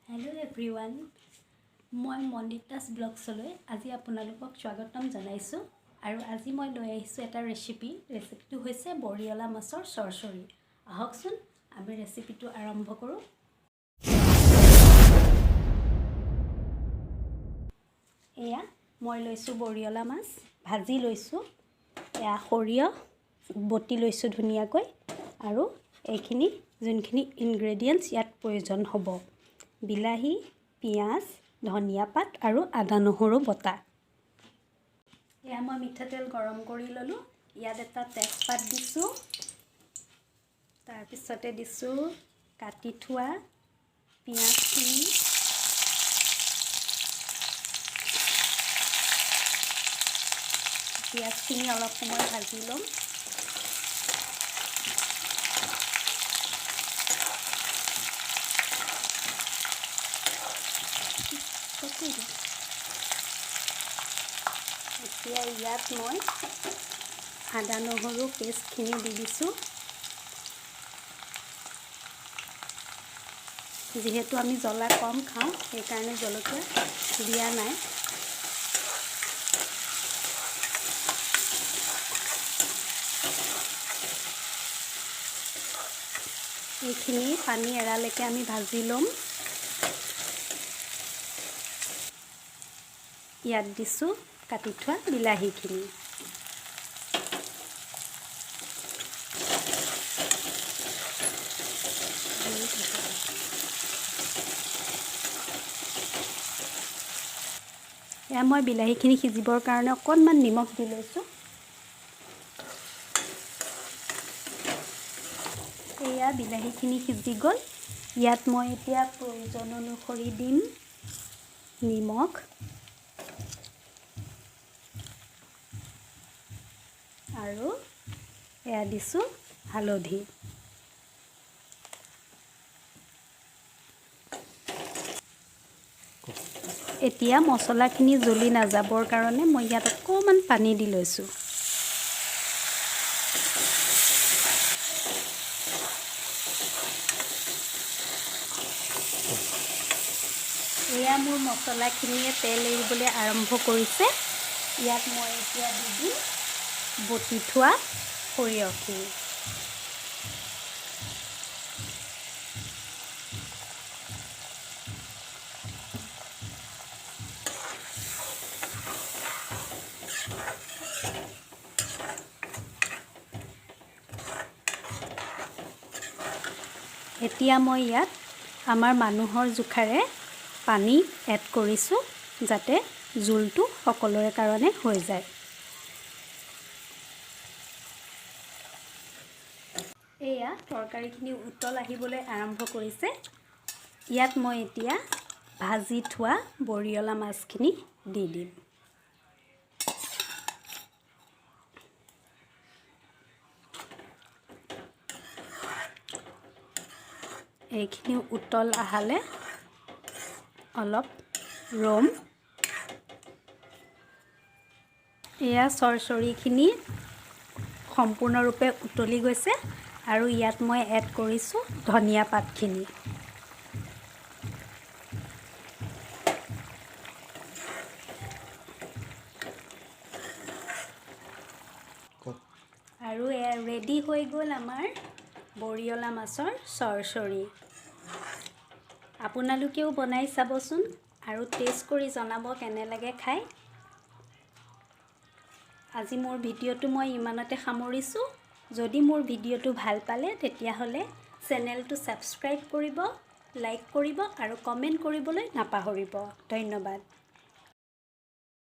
Hello everyone, মই মনিতাস ব্লগছলৈ আজি আপোনালোকক স্বাগতম জনাইছো আৰু আজি মই লৈ আহিছো এটা ৰেচিপিটো হৈছে বৰিয়লা মাছৰ চৰচৰি। আহকচোন আমি ৰেচিপিটো আৰম্ভ কৰো। এয়া মই লৈছো বৰিয়লা মাছ, ভাজি লৈছো। এয়া সৰিয়হ বটি লৈছো ধুনিয়াকৈ আৰু এইখিনি যোনখিনি ইনগ্ৰেডিয়েন্টস ইয়াত প্ৰয়োজন হ'ব। বিলাহী, পিয়াজ, ধনিয়া পাত আৰু আদা নহৰু বটা। এয়া মই মিঠাতেল গৰম কৰি ললো। ইয়াত এটা তেজপাত দিছো। তাৰ পিছতে দিছো কাটি থোৱা পিয়াজখিনি। পিয়াজখিনি অলপ সময় ভাজি লম। এতিয়া ইয়াত মই আদা নহৰু পেষ্টখিনি দি দিছোঁ। যিহেতু আমি জ্বলা কম খাওঁ সেইকাৰণে জলকীয়া দিয়া নাই। এইখিনি পানী এৰালৈকে আমি ভাজি ল'ম। ইয়াত দিছোঁ কাটি থোৱা বিলাহীখিনি। এয়া মই বিলাহীখিনি সিজিবৰ কাৰণে অকণমান নিমখ দি লৈছোঁ। এয়া বিলাহীখিনি সিজি গ'ল। ইয়াত মই এতিয়া প্ৰয়োজন অনুসৰি দিম নিমখ আৰু এয়া দিছোঁ হালধি। এতিয়া মছলাখিনি জ্বলি নাযাবৰ কাৰণে মই ইয়াত অকণমান পানী দি লৈছোঁ। এয়া মোৰ মছলাখিনিয়ে তেল এৰিবলৈ আৰম্ভ কৰিছে। ইয়াত মই এতিয়া দি দিম বটি থোৱা সৰিয়হখিনি। এতিয়া মই ইয়াত আমাৰ মানুহৰ জোখাৰে পানী এড কৰিছোঁ যাতে জোলটো সকলোৰে কাৰণে হৈ যায়। এয়া তৰকাৰীখিনি উতল আহিবলৈ আৰম্ভ কৰিছে। ইয়াত মই এতিয়া ভাজি থোৱা বৰিয়লা মাছখিনি দি দিম। এইখিনি উতল আহালে অলপ ৰম। এয়া চৰচৰিখিনি সম্পূৰ্ণৰূপে উতলি গৈছে আৰু ইয়াত মই এড কৰিছোঁ ধনিয়া পাতখিনি। আৰু এয়া ৰেডি হৈ গ'ল আমাৰ বৰিয়লা মাছৰ চৰচৰি। আপোনালোকেও বনাই চাবচোন আৰু টেষ্ট কৰি জনাব কেনে লাগে খাই। আজি মোৰ ভিডিঅ'টো মই ইমানতে সামৰিছোঁ। যদি মোৰ ভিডিঅ'টো ভাল পালে তেতিয়াহ'লে চেনেলটো ছাবস্ক্ৰাইব কৰিব, লাইক কৰিব আৰু কমেণ্ট কৰিবলৈ নাপাহৰিব। ধন্যবাদ।